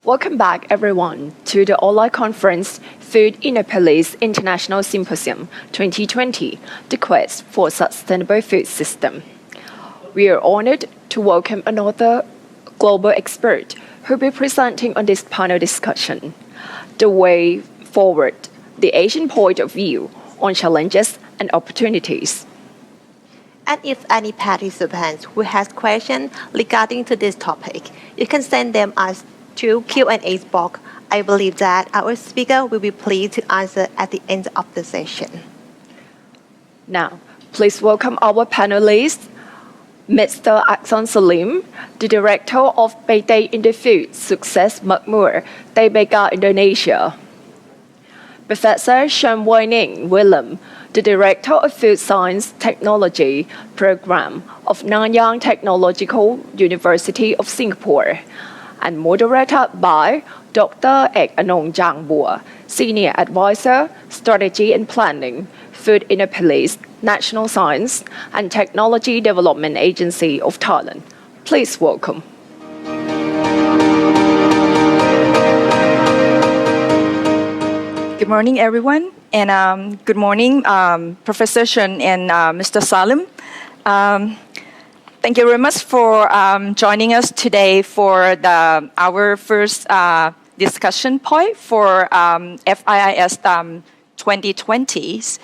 Welcome back, everyone, to the online conference Food Innopolis International Symposium 2020, the Quest for Sustainable Food System. We are honored to welcome another global expert who will be presenting on this panel discussion, The Way Forward, the Asian Point of View on Challenges and Opportunities. And if any participants who has questions regarding to this topic, you can send them us to Q&A box. I believe that our speaker will be pleased to answer at the end of the session. Now, please welcome our panelists, Mr. Axton Salim, the Director of PT Indofood, Sukses Makmur, Tbk, Indonesia. Professor Chen Ning Willem, the Director of Food Science Technology Program of Nanyang Technological University of Singapore, and moderated by Dr. Akeanong Jangbua, Senior Advisor, Strategy and Planning, Food Innopolis, National Science and Technology Development Agency of Thailand. Please welcome. Good morning, everyone, and good morning, Professor Chen and Mr. Salim. Thank you very much for joining us today for our first discussion point for FIIS 2020s.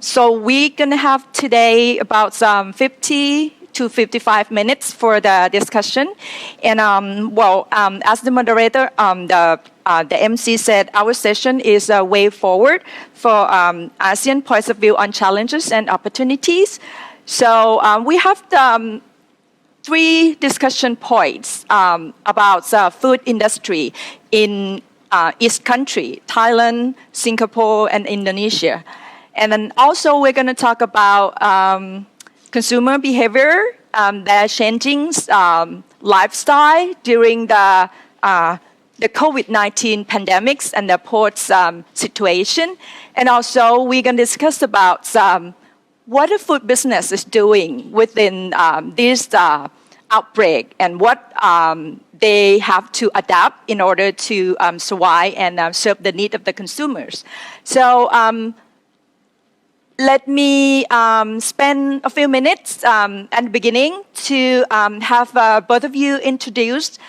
So we're going to have today about 50 to 55 minutes for the discussion. And as the moderator, the MC said, our session is a way forward for ASEAN points of view on challenges and opportunities. So we have three discussion points about food industry in each country, Thailand, Singapore, and Indonesia. And then also we're going to talk about consumer behavior, their changing lifestyle during the COVID-19 pandemics and the post situation. And also we're going to discuss about what the food business is doing within this outbreak and what they have to adapt in order to survive and serve the need of the consumers. So let me spend a few minutes at the beginning to have both of you introduce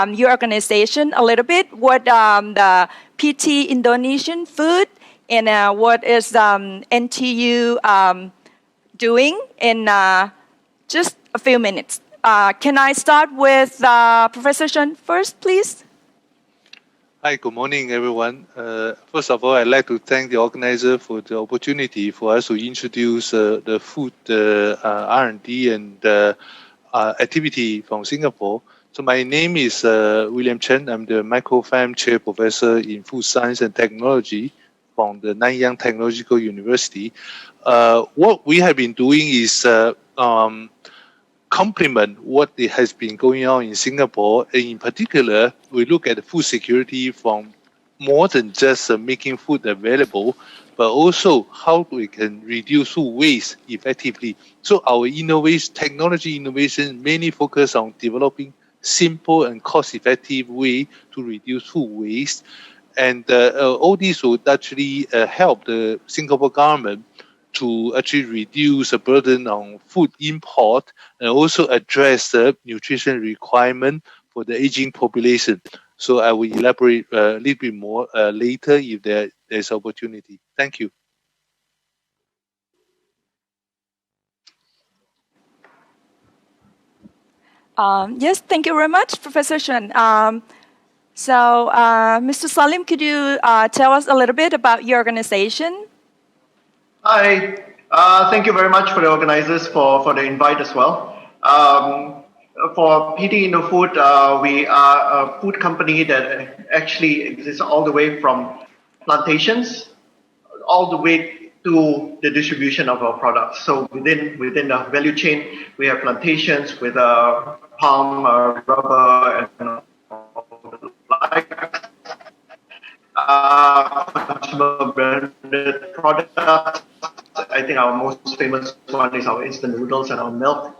your organization a little bit, what the PT Indonesian Food and what is NTU doing in just a few minutes. Can I start with Professor Chen first, please? Hi, good morning, everyone. First of all, I'd like to thank the organizer for the opportunity for us to introduce the food R&D and activity from Singapore. So my name is William Chen. I'm the Microfam Chair Professor in Food Science and Technology from the Nanyang Technological University. What we have been doing is complement what has been going on in Singapore. And in particular, we look at food security from more than just making food available, but also how we can reduce food waste effectively. So our technology innovation mainly focus on developing simple and cost-effective way to reduce food waste. And all these would actually help the Singapore government to actually reduce the burden on food import and also address the nutrition requirement for the aging population. So I will elaborate a little bit more later if there's opportunity. Thank you. Yes, thank you very much, Professor Chen. So, Mr. Salim, could you tell us a little bit about your organization? Hi, thank you very much for the organizers for the invite as well. For PT Indofood, we are a food company that actually exists all the way from plantations, all the way to the distribution of our products. So within the value chain, we have plantations with palm, rubber, and consumer branded products. I think our most famous one is our instant noodles and our milk,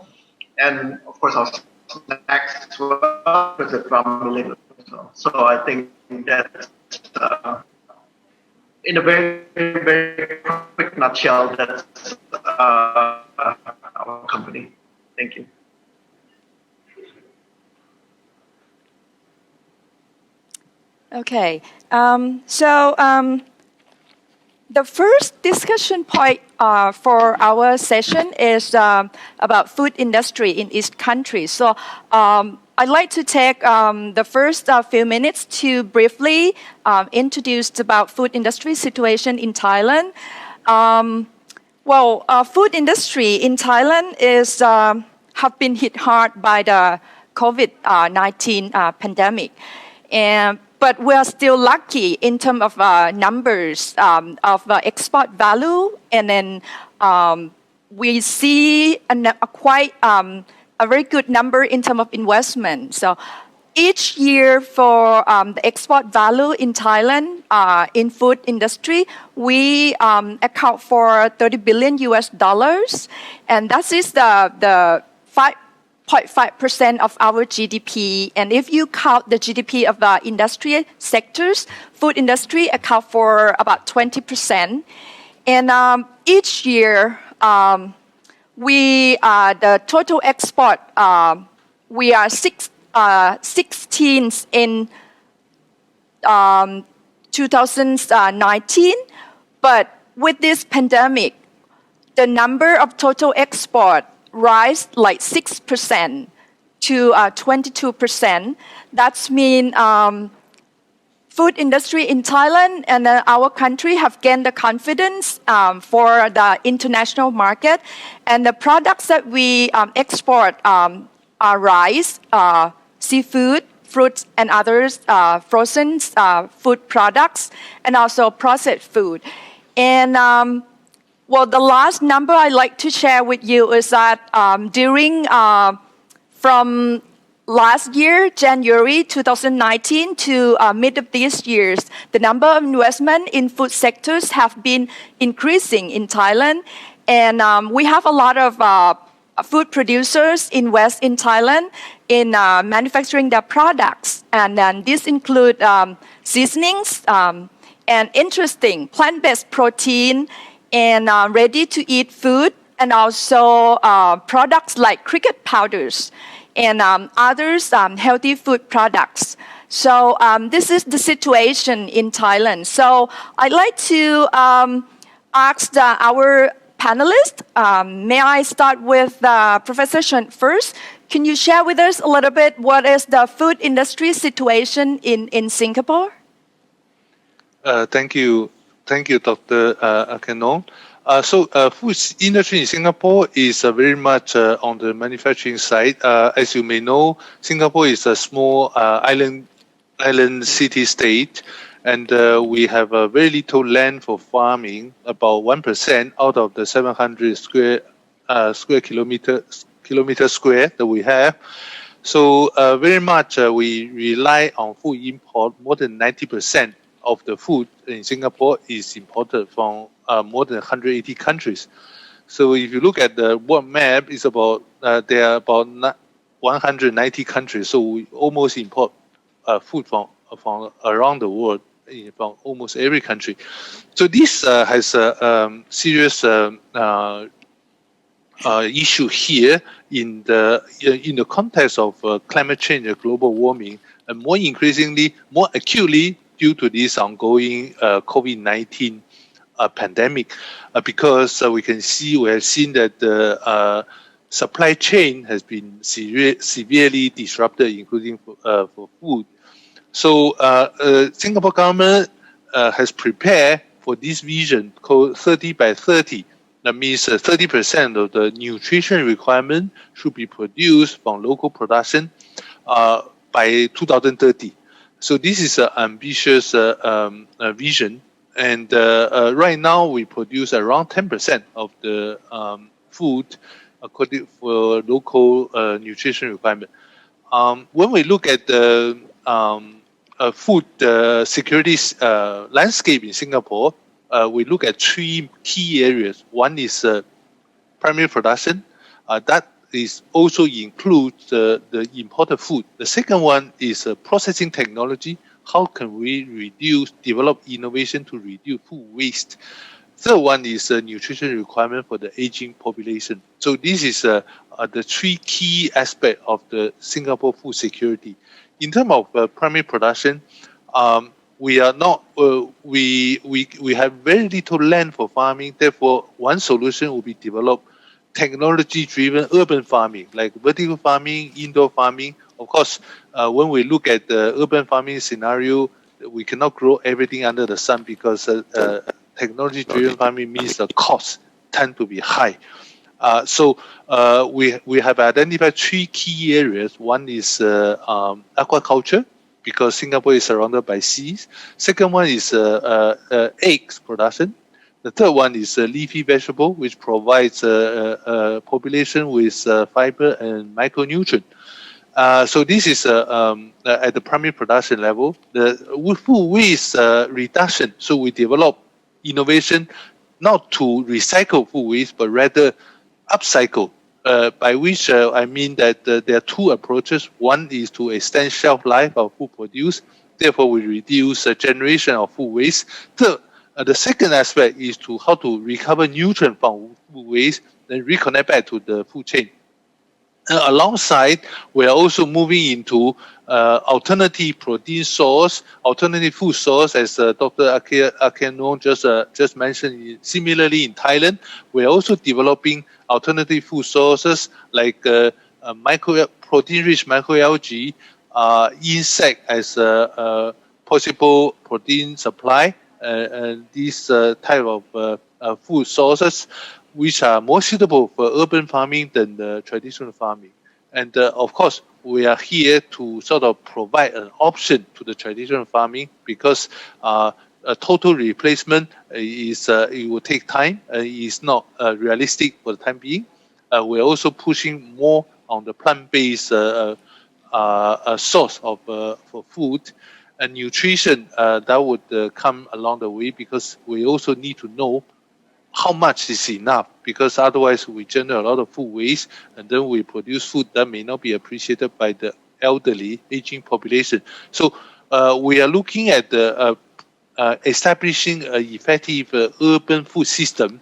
and of course our snacks as well, because the drum millet. So So I think that's in a very, very quick nutshell, that's our company. Thank you. Okay, the first discussion point for our session is about food industry in each country. So I'd like to take the first few minutes to briefly introduce about food industry situation in Thailand. Food industry in Thailand is have been hit hard by the COVID-19 pandemic, but we are still lucky in terms of numbers of export value, and then we see a very good number in terms of investment. So each year for the export value in Thailand in food industry, we account for $30 billion, and that is the 5.5% of our GDP. And if you count the GDP of the industry sectors, food industry account for about 20%. And each year, the total export, we are 16th in 2019. But with this pandemic, the number of total export rise like 6% to 22%. That means food industry in Thailand and our country have gained the confidence for the international market. And the products that we export are rice, seafood, fruits, and others, frozen food products, and also processed food. And the last number I'd like to share with you is that from last year, January 2019 to mid of this year, the number of investment in food sectors have been increasing in Thailand. And we have a lot of food producers invest in Thailand in manufacturing their products. And then this include seasonings and interesting plant-based protein and ready-to-eat food, and also products like cricket powders and others healthy food products. So this is the situation in Thailand. So I'd like to ask our panelists. May I start with Professor Chen first? Can you share with us a little bit what is the food industry situation in Singapore? Thank you, Dr. Akeanong. Food industry in Singapore is very much on the manufacturing side. As you may know, Singapore is a small island city-state, and we have very little land for farming, about 1% out of the 700 square kilometer square that we have. So very much we rely on food import. More than 90% of the food in Singapore is imported from more than 180 countries. So if you look at the world map, it's about there are about 190 countries. So we almost import food from around the world, from almost every country. So this has a serious issue here in the context of climate change and global warming, and more increasingly, more acutely due to this ongoing COVID-19 pandemic, because we have seen that the supply chain has been severely disrupted, including for food. So Singapore government has prepared for this vision called 30 by 30. That means 30% of the nutrition requirement should be produced from local production by 2030. So this is an ambitious vision. And right now we produce around 10% of the food according for local nutrition requirement. When we look at the food security landscape in Singapore, we look at three key areas. One is primary production. That is also includes the imported food. The second one is processing technology. How can we develop innovation to reduce food waste? Third one is nutrition requirement for the aging population. So this is the three key aspects of the Singapore food security. In terms of primary production, we are not we have very little land for farming. Therefore, one solution will be develop technology-driven urban farming, like vertical farming, indoor farming. Of course, when we look at the urban farming scenario, we cannot grow everything under the sun because technology-driven farming means the costs tend to be high. So we have identified three key areas. One is aquaculture, because Singapore is surrounded by seas. Second one is eggs production. The third one is leafy vegetable, which provides a population with fiber and micronutrient. So this is at the primary production level. The food waste reduction. So we develop innovation not to recycle food waste, but rather upcycle. By which I mean that there are two approaches. One is to extend shelf life of food produce. Therefore, we reduce generation of food waste. Third, the second aspect is to how to recover nutrient from food waste and reconnect back to the food chain. Alongside, we are also moving into alternative protein source, alternative food source, as Dr. Akeanong just mentioned. Similarly, in Thailand, we are also developing alternative food sources like protein-rich microalgae, insect as a possible protein supply, and these type of food sources, which are more suitable for urban farming than the traditional farming. And of course, we are here to sort of provide an option to the traditional farming, because a total replacement it will take time. It's not realistic for the time being. We're also pushing more on the plant-based source of for food and nutrition. That would come along the way, because we also need to know how much is enough, because otherwise we generate a lot of food waste, and then we produce food that may not be appreciated by the elderly, aging population. So we are looking at establishing an effective urban food system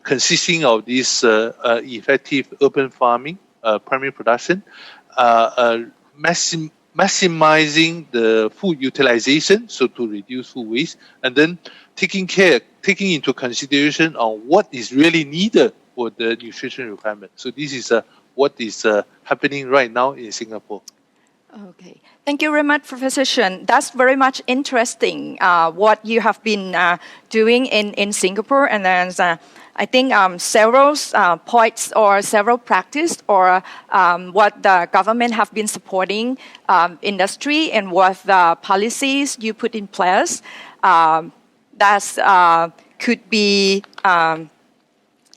consisting of this effective urban farming, primary production, maximizing the food utilization, so to reduce food waste, and then taking into consideration on what is really needed for the nutrition requirement. So this is what is happening right now in Singapore. Okay, thank you very much, Professor Chen. That's very much interesting, what you have been doing in Singapore, and then I think several points or several practice or what the government have been supporting industry, and what the policies you put in place that could be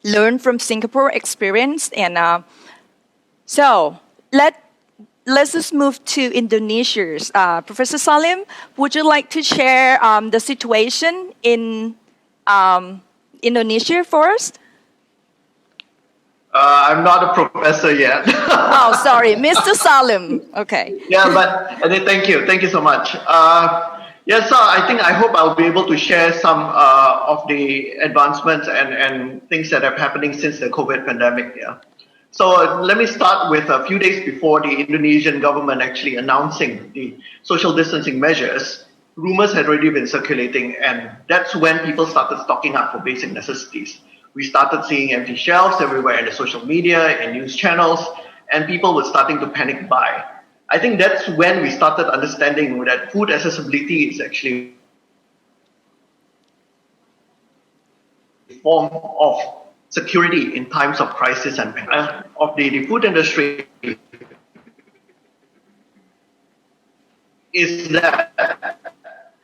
learned from Singapore experience. And so let's just move to Indonesia. Professor Salim, would you like to share the situation in Indonesia for us? I'm not a professor yet. Oh, sorry, Mr. Salim. Okay. Yeah, but thank you so much. Yes, so I hope I'll be able to share some of the advancements and things that are happening since the COVID pandemic. Yeah. So let me start with a few days before the Indonesian government actually announcing the social distancing measures. Rumors had already been circulating, and that's when people started stocking up for basic necessities. We started seeing empty shelves everywhere in the social media and news channels, and people were starting to panic buy. I think that's when we started understanding that food accessibility is actually a form of security in times of crisis and of the food industry is that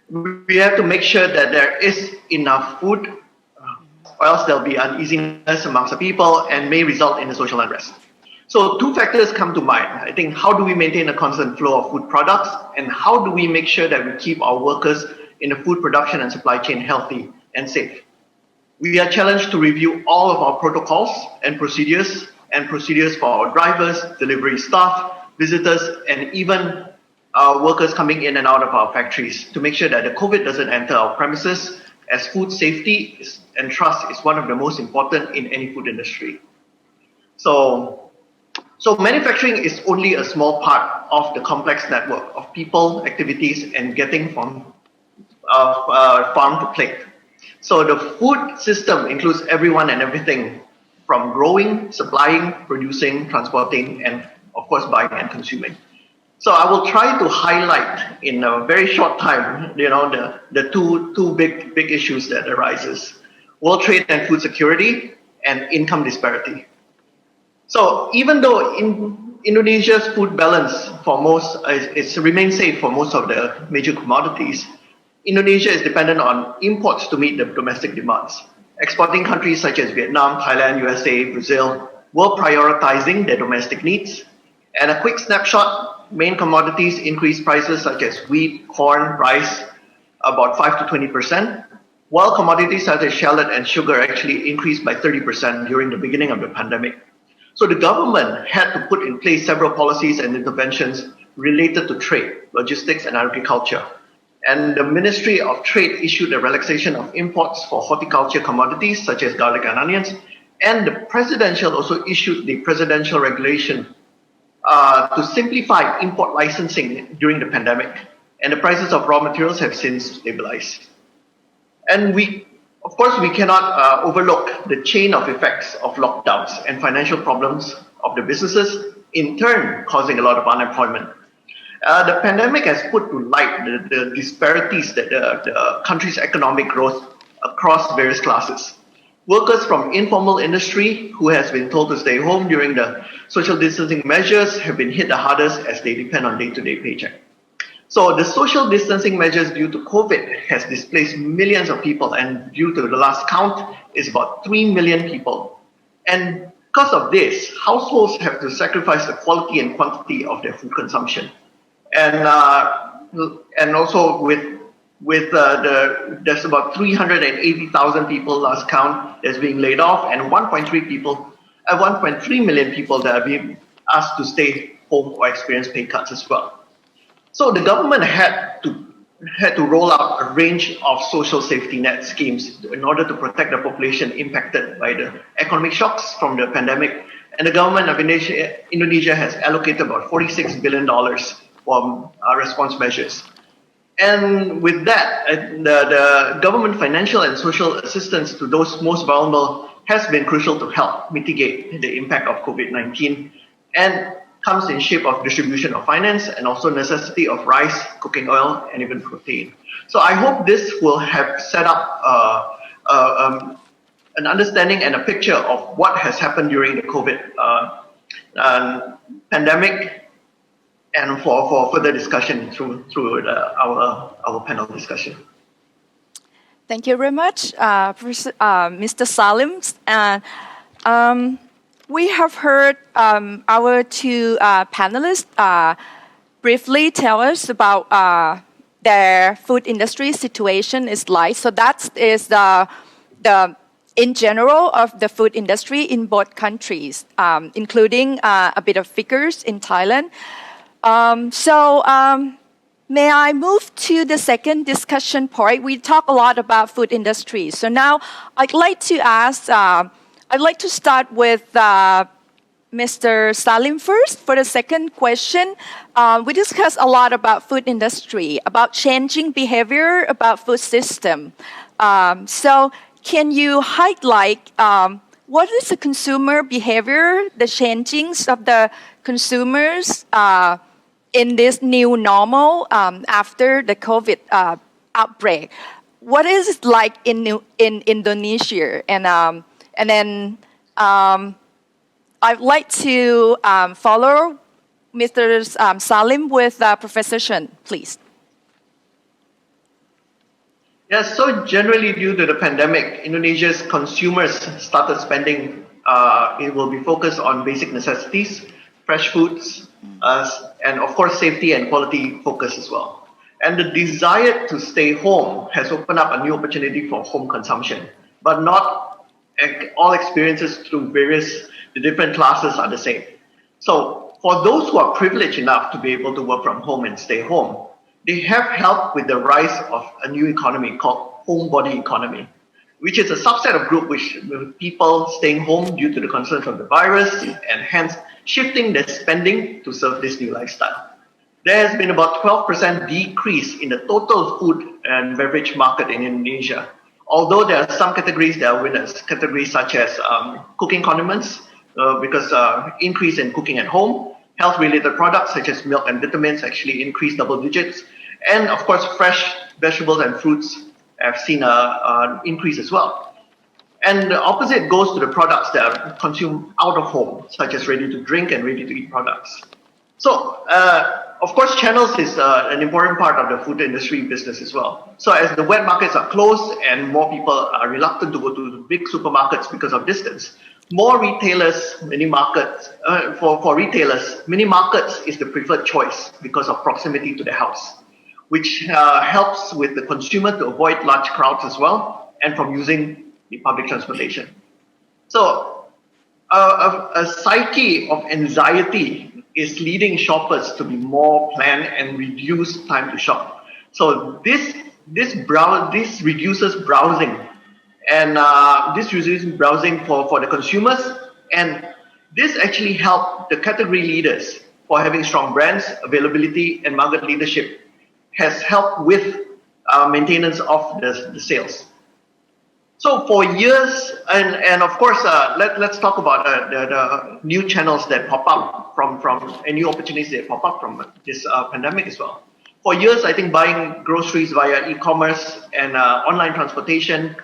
we have to make sure that there is enough food, or else there'll be uneasiness amongst the people and may result in a social unrest. So two factors come to mind. I think, how do we maintain a constant flow of food products, and how do we make sure that we keep our workers in the food production and supply chain healthy and safe? We are challenged to review all of our protocols and procedures and procedures for our drivers, delivery staff, visitors, and even workers coming in and out of our factories to make sure that the COVID doesn't enter our premises, as food safety and trust is one of the most important in any food industry. So manufacturing is only a small part of the complex network of people, activities, and getting from farm to plate. So the food system includes everyone and everything from growing, supplying, producing, transporting, and of course buying and consuming. So I will try to highlight in a very short time, the two big issues that arises: world trade and food security, and income disparity. So even though Indonesia's food balance for most remains safe for most of the major commodities, Indonesia is dependent on imports to meet the domestic demands. Exporting countries such as Vietnam, Thailand, USA, Brazil were prioritizing their domestic needs. And a quick snapshot: main commodities increased prices such as wheat, corn, rice about 5 to 20%, while commodities such as shallot and sugar actually increased by 30% during the beginning of the pandemic. So the government had to put in place several policies and interventions related to trade, logistics, and agriculture. And the Ministry of Trade issued a relaxation of imports for horticulture commodities such as garlic and onions. And the presidential also issued the presidential regulation to simplify import licensing during the pandemic. And the prices of raw materials have since stabilized. And of course, we cannot overlook the chain of effects of lockdowns and financial problems of the businesses, in turn causing a lot of unemployment. The pandemic has put to light the disparities that the country's economic growth across various classes. Workers from informal industry who has been told to stay home during the social distancing measures have been hit the hardest as they depend on day-to-day paycheck. So the social distancing measures due to COVID has displaced millions of people, and due to the last count is about 3 million people. And because of this, households have to sacrifice the quality and quantity of their food consumption. And also there's about 380,000 people last count that's being laid off, and 1.3 million people that are being asked to stay home or experience pay cuts as well. So the government had to roll out a range of social safety net schemes in order to protect the population impacted by the economic shocks from the pandemic. And the government of Indonesia has allocated about $46 billion for response measures. And with that, the government financial and social assistance to those most vulnerable has been crucial to help mitigate the impact of COVID-19, and comes in shape of distribution of finance and also necessity of rice, cooking oil, and even protein. So I hope this will have set up an understanding and a picture of what has happened during the COVID pandemic, and for further discussion through our panel discussion. Thank you very much, Mr. Salim. We have heard our two panelists briefly tell us about their food industry situation is like. So that is the in general of the food industry in both countries, including a bit of figures in Thailand. May I move to the second discussion point? We talk a lot about food industry. So now I'd like to ask. I'd like to start with Mr. Salim first. For the second question, we discussed a lot about food industry, about changing behavior, about food system. So can you highlight what is the consumer behavior, the changings of the consumers in this new normal after the COVID outbreak? What is it like in Indonesia? And then I'd like to follow Mr. Salim with Professor Chen, please. Yes, so generally due to the pandemic, Indonesia's consumers started spending, it will be focused on basic necessities, fresh foods, and of course safety and quality focus as well. And the desire to stay home has opened up a new opportunity for home consumption, but not all experiences through various the different classes are the same. So for those who are privileged enough to be able to work from home and stay home, they have helped with the rise of a new economy called homebody economy, which is a subset of group with people staying home due to the concerns of the virus and hence shifting their spending to serve this new lifestyle. There has been about 12% decrease in the total food and beverage market in Indonesia, although there are some categories that are winners, categories such as cooking condiments, because increase in cooking at home, health-related products such as milk and vitamins actually increased double digits, and of course fresh vegetables and fruits have seen an increase as well. And the opposite goes to the products that are consumed out of home, such as ready-to-drink and ready-to-eat products. So, of course, channels is an important part of the food industry business as well. So as the wet markets are closed and more people are reluctant to go to the big supermarkets because of distance, more retailers, mini markets, for retailers, mini markets is the preferred choice because of proximity to the house, which helps with the consumer to avoid large crowds as well and from using the public transportation. So a psyche of anxiety is leading shoppers to be more planned and reduce time to shop. So this reduces browsing, and this reduces browsing for the consumers, and this actually helped the category leaders for having strong brands, availability, and market leadership has helped with maintenance of the sales. So for years, and of course, let's talk about the new channels that pop up from and new opportunities that pop up from this pandemic as well. For years, I think buying groceries via e-commerce and online transportation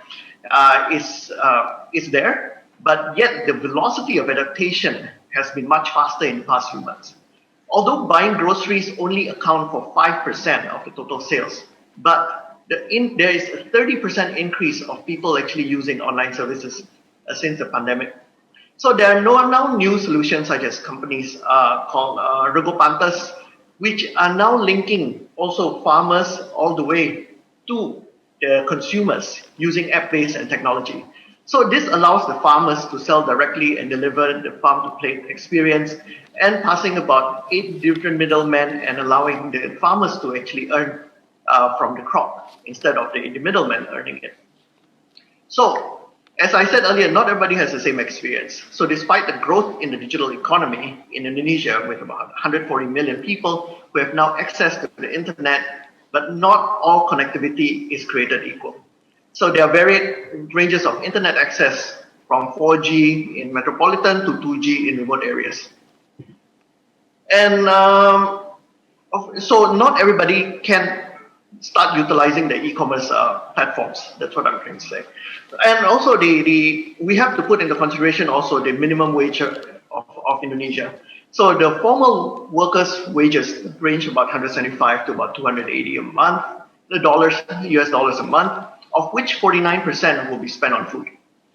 is there, but yet the velocity of adaptation has been much faster in the past few months. Although buying groceries only account for 5% of the total sales, but there is a 30% increase of people actually using online services since the pandemic. So there are now new solutions such as companies called Rego Pantas, which are now linking also farmers all the way to the consumers using app-based and technology. So this allows the farmers to sell directly and deliver the farm-to-plate experience, and passing about 8 different middlemen and allowing the farmers to actually earn from the crop instead of the middleman earning it. So, as I said earlier, not everybody has the same experience. So despite the growth in the digital economy in Indonesia with about 140 million people who have now access to the internet, but not all connectivity is created equal. So there are varied ranges of internet access from 4G in metropolitan to 2G in remote areas. And so not everybody can start utilizing the e-commerce platforms. That's what I'm trying to say. And also we have to put into consideration also the minimum wage of Indonesia. So the formal workers' wages range about 175 to about 280 a month, US dollars a month, of which 49% will be spent on food.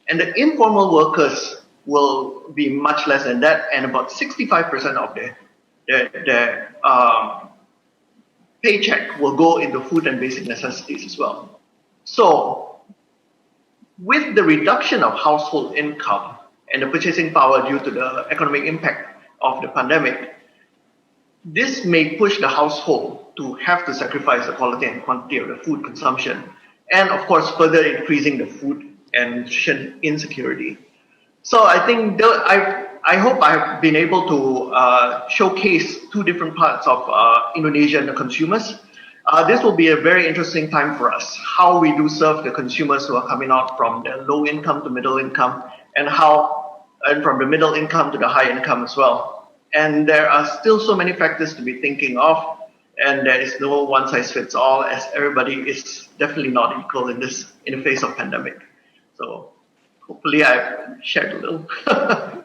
And the informal workers will be much less than that, and about 65% of their paycheck will go into food and basic necessities as well. So with the reduction of household income and the purchasing power due to the economic impact of the pandemic, this may push the household to have to sacrifice the quality and quantity of the food consumption, and of course further increasing the food and nutrition insecurity. So I think I hope I have been able to showcase two different parts of Indonesian consumers. This will be a very interesting time for us, how we do serve the consumers who are coming out from the low income to middle income, and from the middle income to the high income as well. And there are still so many factors to be thinking of, and there is no one size fits all, as everybody is definitely not equal in the face of pandemic. So hopefully I've shared a little.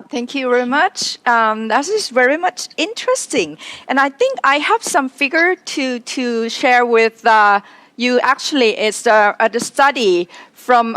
Thank you very much. That is very much interesting. And I think I have some figure to share with you. Actually, it's the study from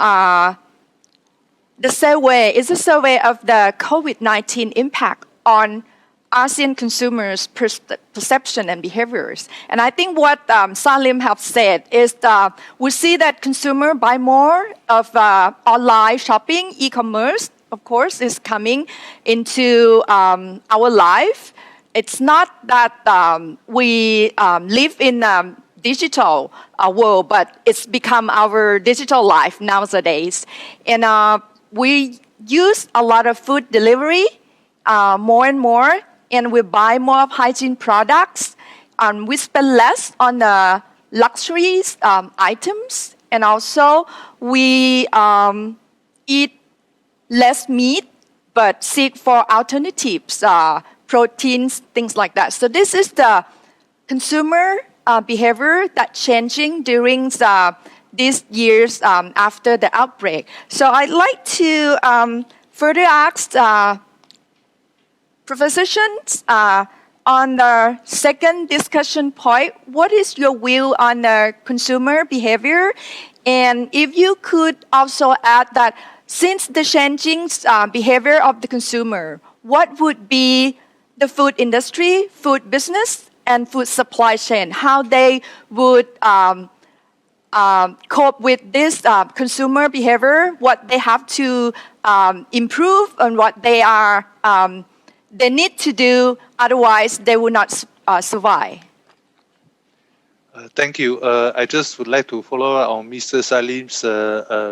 the survey. It's a survey of the COVID-19 impact on ASEAN consumers' perception and behaviors. And I think what Salim have said is that we see that consumers buy more of online shopping, e-commerce, of course, is coming into our life. It's not that we live in a digital world, but it's become our digital life nowadays. And we use a lot of food delivery more and more, and we buy more of hygiene products. We spend less on the luxuries items, and also we eat less meat, but seek for alternatives, proteins, things like that. So this is the consumer behavior that's changing during these years after the outbreak. So I'd like to further ask Professor Chen on the second discussion point, what is your view on the consumer behavior? And if you could also add that since the changing behavior of the consumer, what would be the food industry, food business, and food supply chain, how they would cope with this consumer behavior, what they have to improve, and what they need to do, otherwise they will not survive. Thank you. I just would like to follow up on Mr. Salim's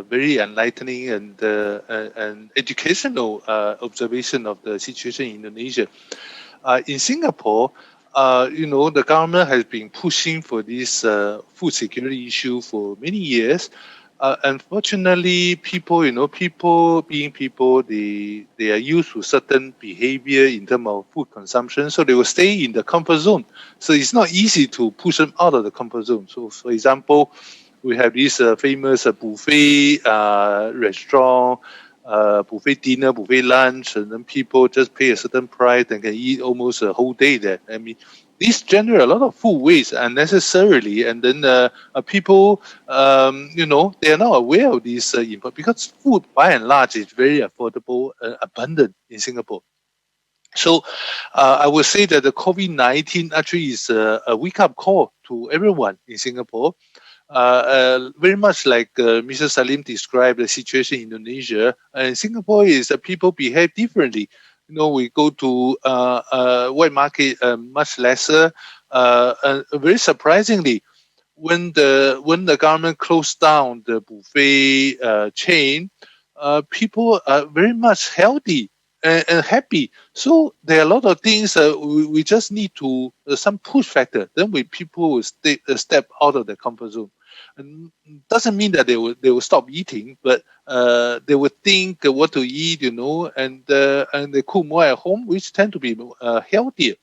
very enlightening and educational observation of the situation in Indonesia. In Singapore, the government has been pushing for this food security issue for many years. Unfortunately, people, being people, they are used to certain behavior in terms of food consumption, so they will stay in the comfort zone. So it's not easy to push them out of the comfort zone. So, for example, we have this famous buffet restaurant, buffet dinner, buffet lunch, and then people just pay a certain price and can eat almost a whole day there. I mean, this generate a lot of food waste unnecessarily, and then people, they are not aware of this input because food, by and large, is very affordable and abundant in Singapore. So I would say that the COVID-19 actually is a wake-up call to everyone in Singapore. Very much like Mr. Salim described the situation in Indonesia, and Singapore is that people behave differently. We go to white market much lesser. Very surprisingly, when the government closed down the buffet chain, people are very much healthy and happy. So there are a lot of things we just need to some push factor. Then people will step out of the comfort zone. And doesn't mean that they will stop eating, but they will think what to eat, and they cook more at home, which tend to be healthier.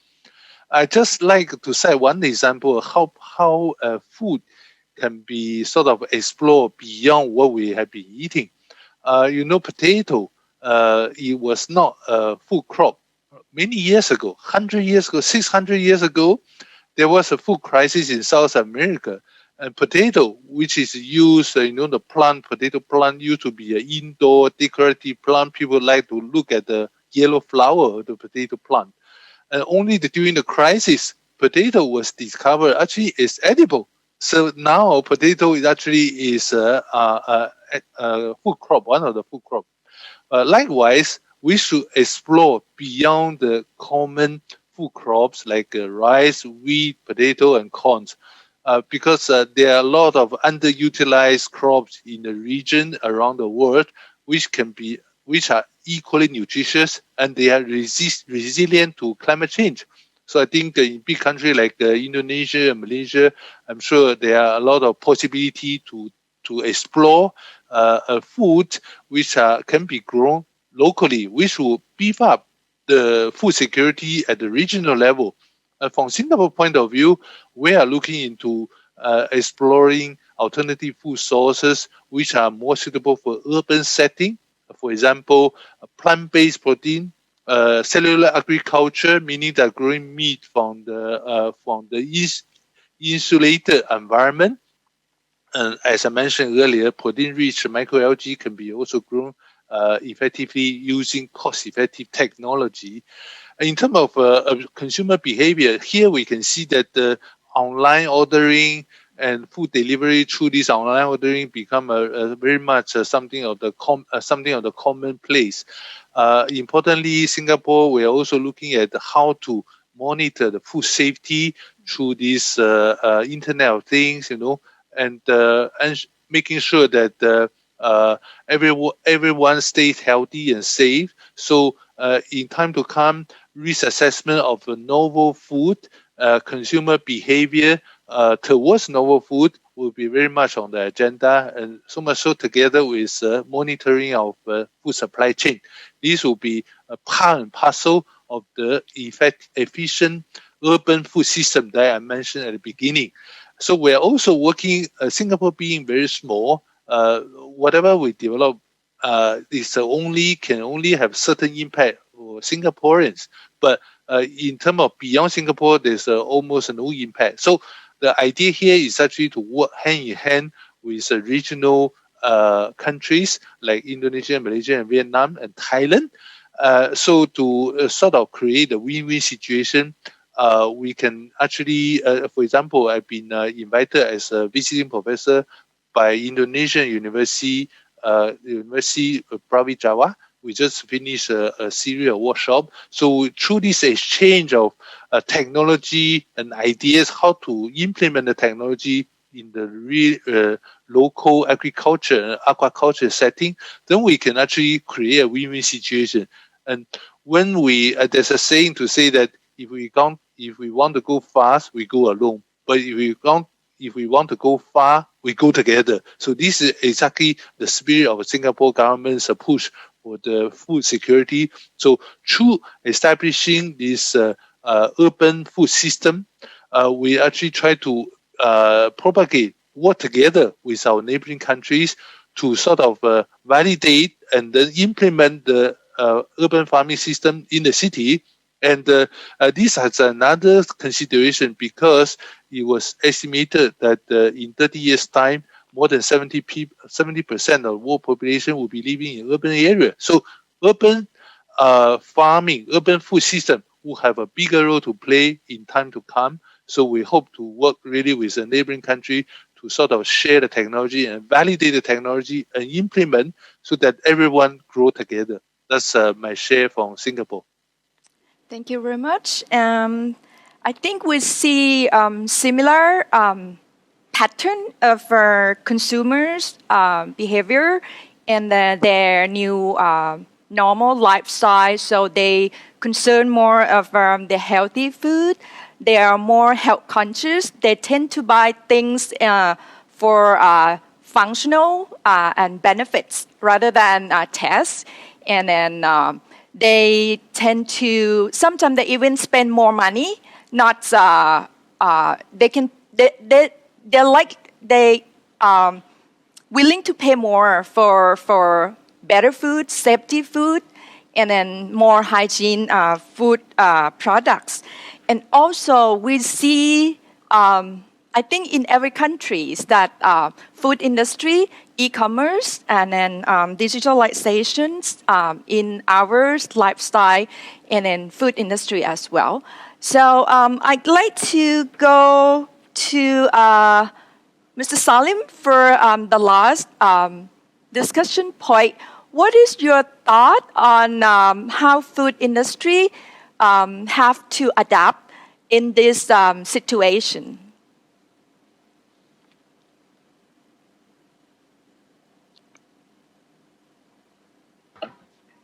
I just like to say one example of how food can be sort of explored beyond what we have been eating. Potato, it was not a food crop. Many years ago, 100 years ago, 600 years ago, there was a food crisis in South America. And potato, which is used, the potato plant used to be an indoor decorative plant. People like to look at the yellow flower of the potato plant. And only during the crisis, potato was discovered actually is edible. So now potato is actually a food crop, one of the food crops. Likewise, we should explore beyond the common food crops like rice, wheat, potato, and corn. Because there are a lot of underutilized crops in the region around the world, which are equally nutritious, and they are resilient to climate change. So I think in big countries like Indonesia and Malaysia, I'm sure there are a lot of possibility to explore food which can be grown locally, which will beef up the food security at the regional level. From Singapore point of view, we are looking into exploring alternative food sources which are more suitable for urban setting. For example, plant-based protein, cellular agriculture, meaning that growing meat from the insulated environment. And as I mentioned earlier, protein-rich microalgae can be also grown effectively using cost-effective technology. In terms of consumer behavior, here we can see that the online ordering and food delivery through this online ordering become a very much something of the commonplace. Importantly, Singapore, we are also looking at how to monitor the food safety through this Internet of Things, and making sure that everyone stays healthy and safe. So in time to come, risk assessment of novel food, consumer behavior towards novel food will be very much on the agenda, and so much so together with monitoring of food supply chain. This will be a part and parcel of the efficient urban food system that I mentioned at the beginning. So we're also working, Singapore being very small, whatever we develop can only have certain impact for Singaporeans. But in terms of beyond Singapore, there's almost no impact. So the idea here is actually to work hand in hand with regional countries like Indonesia, Malaysia, and Vietnam, and Thailand. So to sort of create a win-win situation, we can actually, for example, I've been invited as a visiting professor by Indonesian University Brawijaya. We just finished a series of workshops. So through this exchange of technology and ideas, how to implement the technology in the local agriculture and aquaculture setting, then we can actually create a win-win situation. And when there's a saying to say that if we want to go fast, we go alone. But if we want to go far, we go together. So this is exactly the spirit of the Singapore government's push for the food security. So through establishing this urban food system, we actually try to work together with our neighboring countries to sort of validate and then implement the urban farming system in the city. And this has another consideration because it was estimated that in 30 years' time, more than 70% of the world population will be living in urban areas. So urban farming, urban food system will have a bigger role to play in time to come. So we hope to work really with a neighboring country to sort of share the technology and validate the technology and implement so that everyone grow together. That's my share from Singapore. Thank you very much. I think we see similar pattern of consumers' behavior and their new normal lifestyle. So they concern more of the healthy food. They are more health conscious. They tend to buy things for functional and benefits rather than tests. And then they tend to, sometimes they even spend more money. They willing to pay more for better food, safety food, and then more hygiene food products. And also we see, I think in every country is that food industry, e-commerce, and then digitalizations in our lifestyle, and then food industry as well. So I'd like to go to Mr. Salim for the last discussion point. What is your thought on how food industry have to adapt in this situation?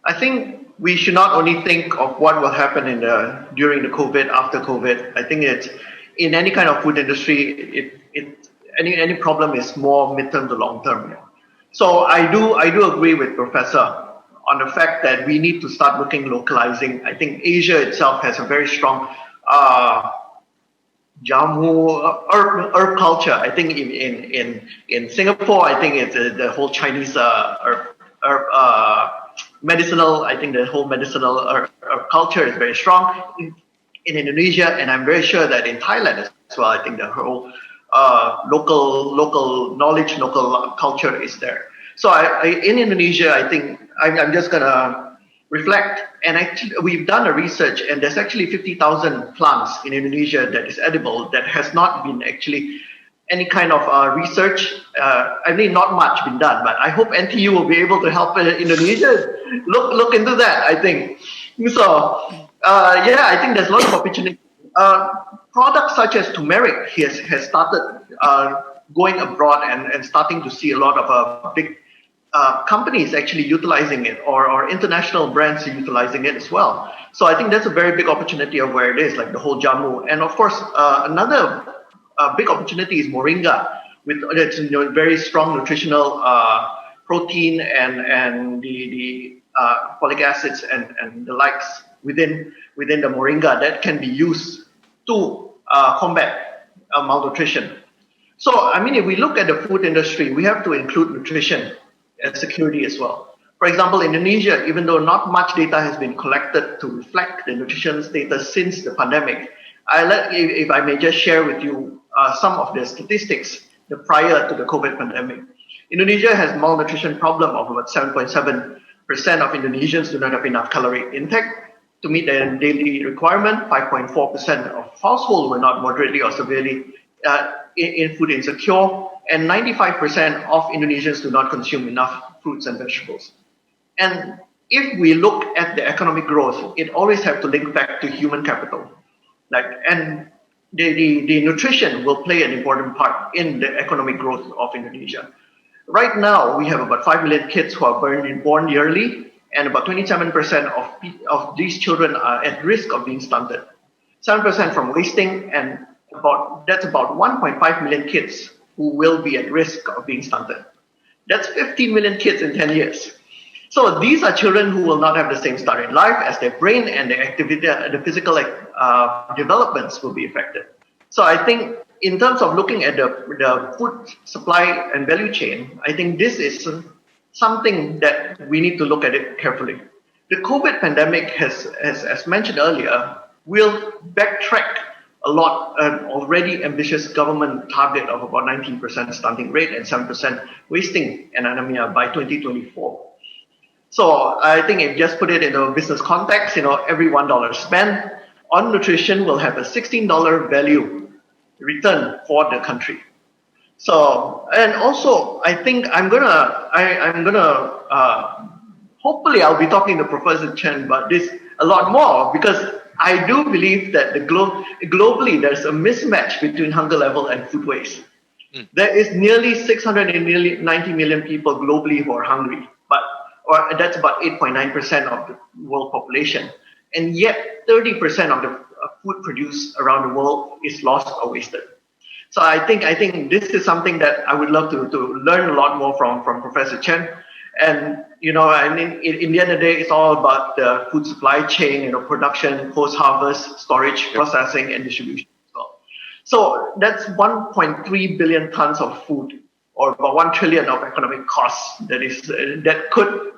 I think we should not only think of what will happen during the COVID, after COVID. I think it's in any kind of food industry, any problem is more midterm to long term. So I do agree with Professor on the fact that we need to start localizing. I think Asia itself has a very strong jamu herb culture. I think in Singapore, I think it's the whole Chinese herb medicinal. I think the whole medicinal herb culture is very strong in Indonesia, and I'm very sure that in Thailand as well. I think the whole local knowledge, local culture is there. So in Indonesia, I think I'm just gonna reflect, and actually we've done a research, and there's actually 50,000 plants in Indonesia that is edible that has not been actually any kind of research. I mean, not much been done, but I hope NTU will be able to help Indonesia look into that, I think. So, yeah, I think there's a lot of opportunity. Products such as turmeric has started going abroad and starting to see a lot of big companies actually utilizing it, or international brands utilizing it as well. So I think that's a very big opportunity of where it is, like the whole jamu. And of course, another big opportunity is moringa, with its very strong nutritional protein and the folic acids and the likes within the moringa that can be used to combat malnutrition. So, I mean, if we look at the food industry, we have to include nutrition and security as well. For example, Indonesia, even though not much data has been collected to reflect the nutrition status since the pandemic, if I may just share with you some of the statistics prior to the COVID pandemic. Indonesia has malnutrition problem of about 7.7% of Indonesians do not have enough caloric intake to meet their daily requirement. 5.4% of households were not moderately or severely in food insecure, and 95% of Indonesians do not consume enough fruits and vegetables. And if we look at the economic growth, it always has to link back to human capital. And the nutrition will play an important part in the economic growth of Indonesia. Right now, we have about 5 million kids who are born yearly, and about 27% of these children are at risk of being stunted. 7% from wasting, and that's about 1.5 million kids who will be at risk of being stunted. That's 15 million kids in 10 years. So these are children who will not have the same start in life, as their brain and their activity, the physical developments will be affected. So I think in terms of looking at the food supply and value chain, I think this is something that we need to look at it carefully. The COVID pandemic has, as mentioned earlier, will backtrack a lot an already ambitious government target of about 19% stunting rate and 7% wasting and anemia by 2024. So I think if you just put it in a business context, every $1 spent on nutrition will have a $16 value return for the country. So, and also I think I'm gonna hopefully I'll be talking to Professor Chen about this a lot more, because I do believe that globally there's a mismatch between hunger level and food waste. There is nearly 690 million people globally who are hungry, or that's about 8.9% of the world population. And yet 30% of the food produced around the world is lost or wasted. So I think this is something that I would love to learn a lot more from Professor Chen. And, I mean, in the end of the day, it's all about the food supply chain, production, post-harvest, storage, processing, and distribution. So that's 1.3 billion tons of food, or about 1 trillion of economic costs that could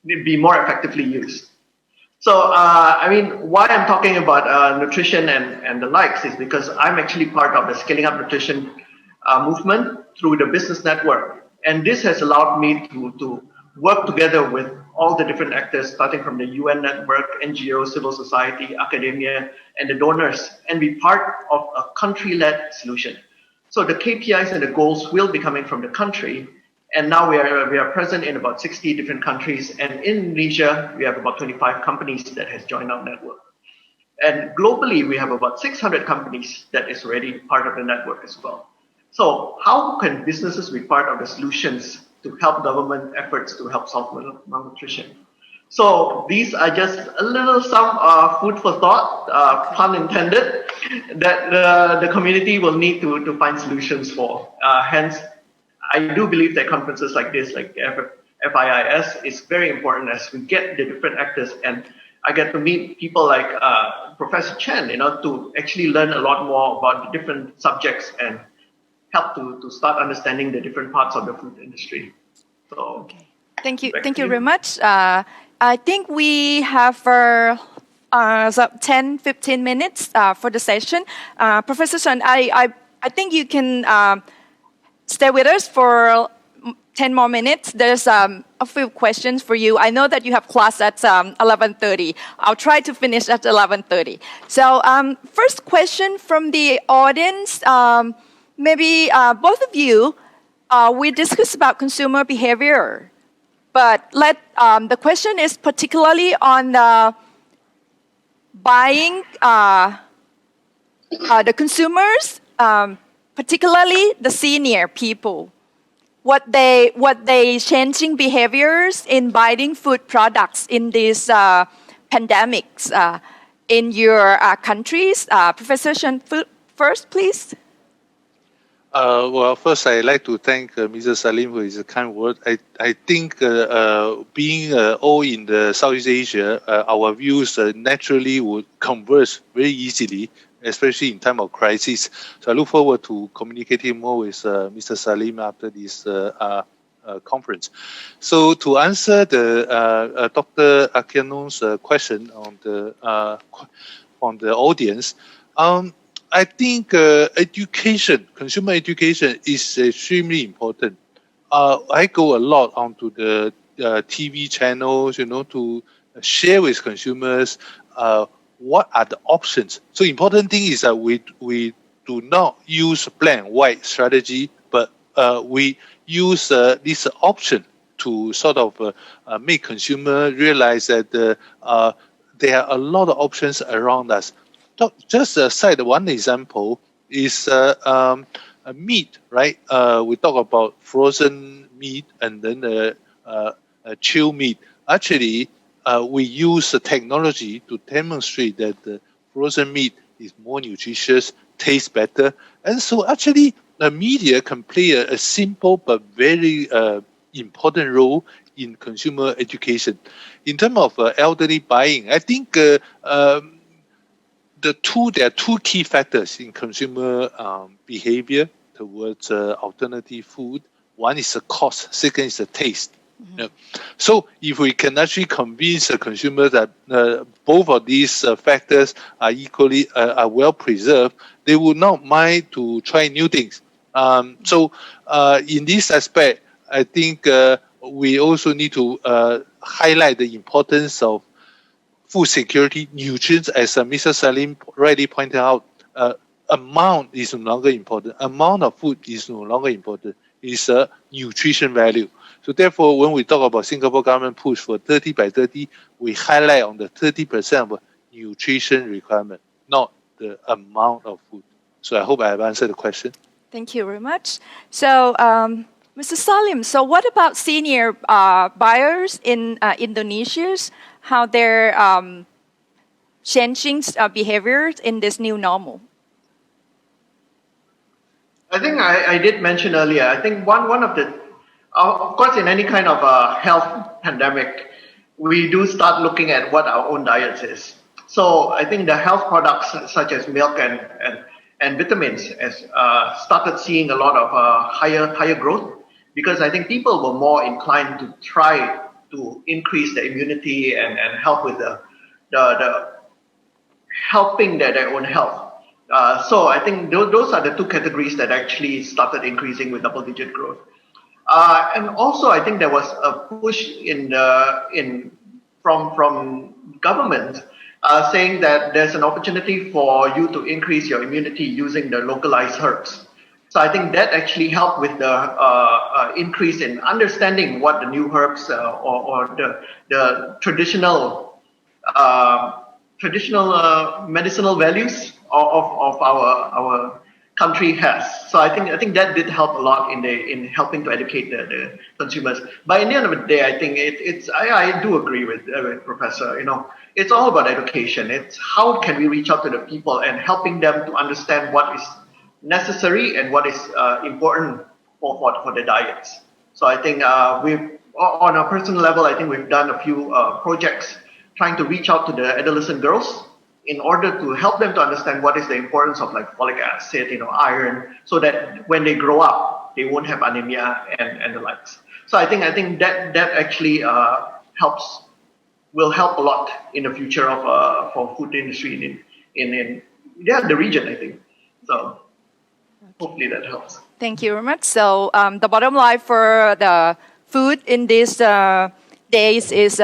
be more effectively used. So, I mean, why I'm talking about nutrition and the likes is because I'm actually part of the Scaling Up Nutrition movement through the business network. And this has allowed me to work together with all the different actors, starting from the UN network, NGOs, civil society, academia, and the donors, and be part of a country-led solution. So the KPIs and the goals will be coming from the country. And now we are present in about 60 different countries. And in Indonesia, we have about 25 companies that has joined our network. And globally, we have about 600 companies that is already part of the network as well. So how can businesses be part of the solutions to help government efforts to help solve malnutrition? So these are just some food for thought, pun intended, that the community will need to find solutions for. Hence, I do believe that conferences like this, like FIIS, is very important as we get the different actors, and I get to meet people like Professor Chen, to actually learn a lot more about the different subjects and help to start understanding the different parts of the food industry. So, okay. Thank you very much. I think we have 10-15 minutes for the session. Professor Chen, I think you can stay with us for 10 more minutes. There's a few questions for you. I know that you have class at 11:30. I'll try to finish at 11:30. So first question from the audience. maybe both of you, we discussed about consumer behavior, but the question is particularly on the buying the consumers, particularly the senior people. What they changing behaviors in buying food products in these pandemics in your countries. Professor Chen, first, please. Well, first, I'd like to thank Mr. Salim for his kind word. I think being all in the Southeast Asia, our views naturally would converge very easily, especially in time of crisis. So I look forward to communicating more with Mr. Salim after this conference. So to answer the Dr. Akeanong's question on the audience, I think education, consumer education, is extremely important. I go a lot onto the TV channels, to share with consumers what are the options. So important thing is that we do not use black and white strategy, but we use this option to sort of make consumer realize that there are a lot of options around us. Just cite one example is meat, right? We talk about frozen meat and then chill meat. Actually, we use technology to demonstrate that the frozen meat is more nutritious, tastes better. And so actually, the media can play a simple but very important role in consumer education. In terms of elderly buying, I think there are two key factors in consumer behavior towards alternative food. One is the cost, second is the taste. Mm-hmm. So if we can actually convince the consumer that both of these factors are equally are well preserved, they would not mind to try new things. So in this aspect, I think we also need to highlight the importance of food security, nutrients, as Mr. Salim rightly pointed out. Amount is no longer important. Amount of food is no longer important. It's a nutrition value. So therefore, when we talk about Singapore government push for 30 by 30, we highlight on the 30% of nutrition requirement, not the amount of food. So I hope I have answered the question. Thank you very much. So, Mr. Salim, so what about senior buyers in Indonesia? How they're changing behaviors in this new normal? I think I did mention earlier, I think one of the, of course, in any kind of health pandemic, we do start looking at what our own diets is. So I think the health products such as milk and vitamins has started seeing a lot of higher growth, because I think people were more inclined to try to increase their immunity and help with the helping their own health. So I think those are the two categories that actually started increasing with double-digit growth. And also, I think there was a push from government saying that there's an opportunity for you to increase your immunity using the localized herbs. So I think that actually helped with the increase in understanding what the new herbs or the traditional medicinal values of our country has. So I think that did help a lot in helping to educate the consumers. But in the end of the day, I think I do agree with Professor. It's all about education. It's how can we reach out to the people and helping them to understand what is necessary and what is important for the diets. So I think we've, on a personal level, I think we've done a few projects trying to reach out to the adolescent girls in order to help them to understand what is the importance of like folic acid, iron, so that when they grow up, they won't have anemia and the likes. So I think that actually will help a lot in the future of for food industry in the region, I think. So hopefully that helps. Thank you very much. So the bottom line for the food in these days is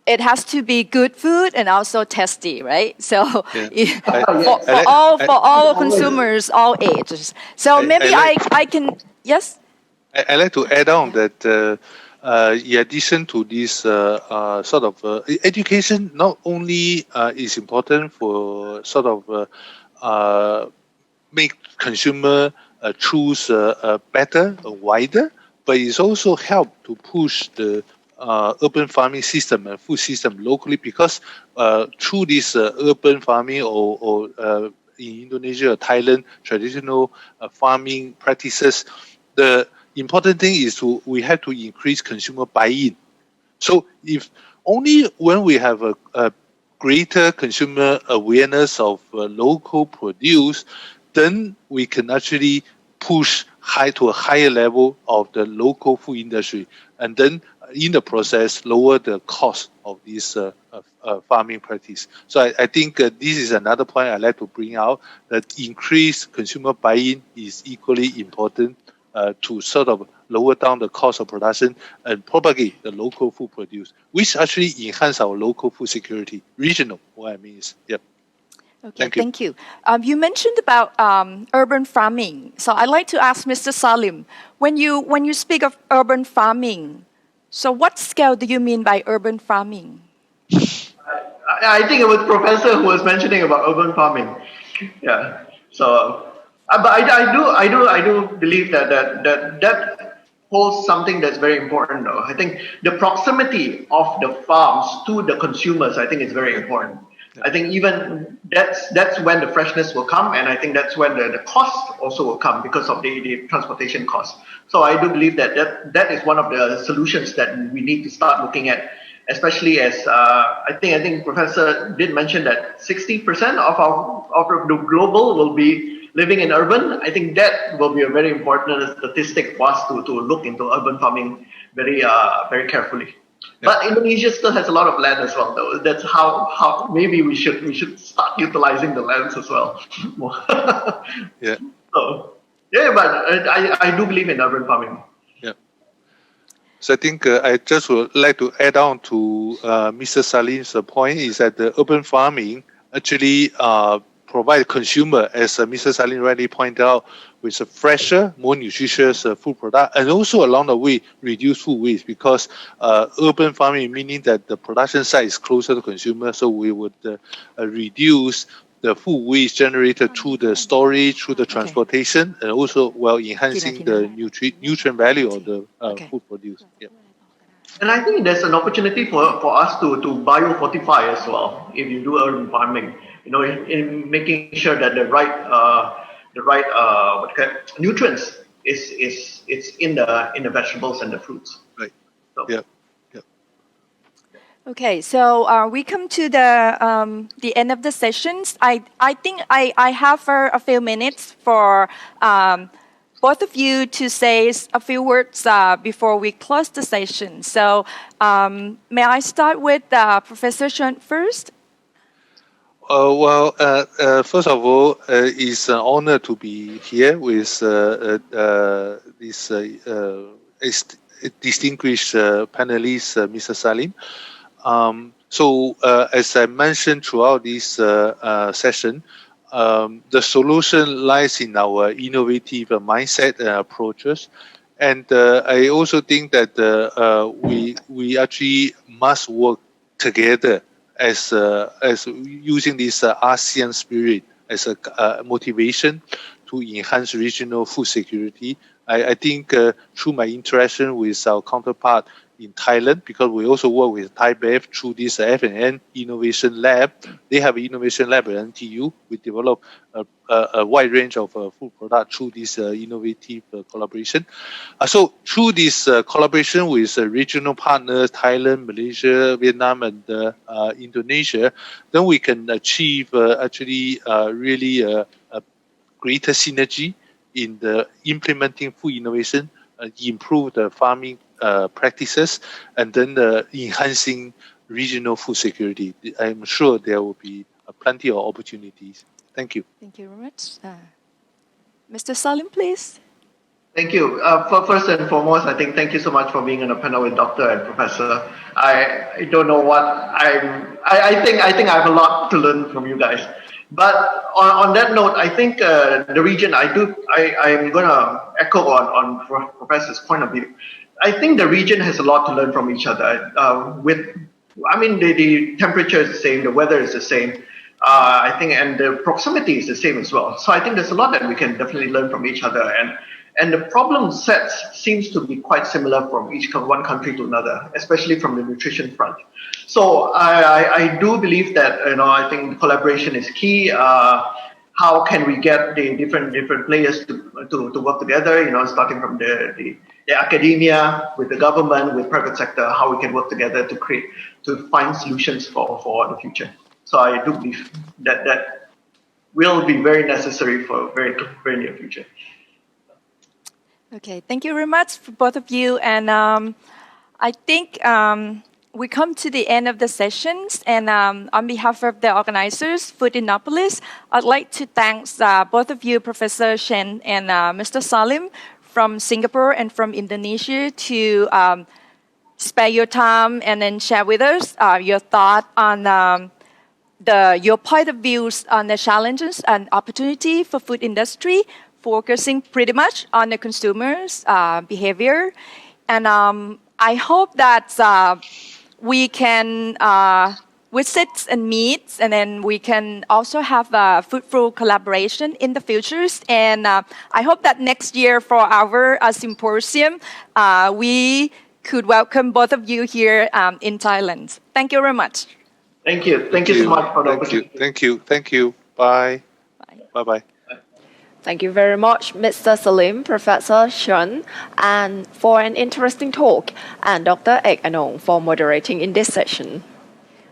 it has to be good food and also tasty, right? So Yeah. for all consumers, all ages. So maybe I can, yes? I like to add on that in addition to this sort of education, not only is important for sort of make consumer choose better, wider, but it's also help to push the urban farming system and food system locally because through this urban farming or in Indonesia or Thailand traditional farming practices, the important thing is we have to increase consumer buy-in. So if only when we have a greater consumer awareness of local produce, then we can actually push to a higher level of the local food industry, and then in the process lower the cost of this farming practice. So I think this is another point I'd like to bring out, that increased consumer buy-in is equally important to sort of lower down the cost of production and propagate the local food produce, which actually enhance our local food security, regional, what I mean is, yep. Okay, thank you. You mentioned about urban farming. So I'd like to ask Mr. Salim, when you speak of urban farming, so what scale do you mean by urban farming? I think it was Professor who was mentioning about urban farming. Yeah. So, but I do believe that holds something that's very important, though. I think the proximity of the farms to the consumers, I think, is very important. I think even that's when the freshness will come, and I think that's when the cost also will come because of the transportation cost. So I do believe that is one of the solutions that we need to start looking at, especially as I think Professor did mention that 60% of the global will be living in urban. I think that will be a very important statistic for us to look into urban farming very carefully. But Indonesia still has a lot of land as well, though. That's how maybe we should start utilizing the lands as well. Yeah. So, yeah, but I do believe in urban farming. Yeah. So I think I just would like to add on to Mr. Salim's point is that the urban farming actually provide consumer, as Mr. Salim rightly pointed out, with a fresher, more nutritious food product, and also along the way reduce food waste, because urban farming meaning that the production site is closer to consumer, so we would reduce the food waste generated through the storage, through the transportation, and also while enhancing the nutrient value of the food produced. Yeah. And I think there's an opportunity for us to biofortify as well if you do urban farming. In making sure that the right nutrients is in the vegetables and the fruits. Right. So. Yeah. Okay, so we come to the end of the sessions. I think I have a few minutes for both of you to say a few words before we close the session. So may I start with Professor Chen first? First of all, it's an honor to be here with this distinguished panelist, Mr. Salim. As I mentioned throughout this session, the solution lies in our innovative mindset and approaches. And I also think that we actually must work together as using this ASEAN spirit as a motivation to enhance regional food security. I think through my interaction with our counterpart in Thailand, because we also work with ThaiBev through this F&N Innovation Lab. They have an innovation lab at NTU. We develop a wide range of food products through this innovative collaboration. So through this collaboration with regional partners, Thailand, Malaysia, Vietnam, and Indonesia, then we can achieve really a greater synergy in the implementing food innovation, improve the farming practices, and then enhancing regional food security. I'm sure there will be plenty of opportunities. Thank you. Thank you very much. Mr. Salim, please. Thank you. First and foremost, I think thank you so much for being on a panel with Doctor and Professor. I don't know what I think I have a lot to learn from you guys. But on that note, I think the region I'm gonna echo on Professor's point of view. I think the region has a lot to learn from each other. The temperature is the same, the weather is the same. I think, and the proximity is the same as well. So I think there's a lot that we can definitely learn from each other, and the problem sets seems to be quite similar from one country to another, especially from the nutrition front. So I do believe that I think collaboration is key. How can we get the different players to work together? Starting from the academia, with the government, with private sector, how we can work together to find solutions for the future. So I do believe that will be very necessary for very near future. Okay, thank you very much for both of you. And I think we come to the end of the sessions. And on behalf of the organizers, Food Innopolis, I'd like to thank both of you, Professor Chen and Mr. Salim from Singapore and from Indonesia, to spare your time and then share with us your thought on your point of views on the challenges and opportunity for food industry, focusing pretty much on the consumers' behavior. And I hope that we can visit and meet, and then we can also have a fruitful collaboration in the futures. And I hope that next year for our symposium, we could welcome both of you here in Thailand. Thank you very much. Thank you. Thank you so much for the opportunity. Thank you. Bye. Bye. Thank you very much, Mr. Salim, Professor Chen, and for an interesting talk, and Dr. Akeanong for moderating in this session.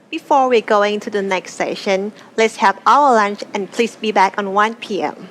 Before we go into the next session, let's have our lunch and please be back on 1 p.m.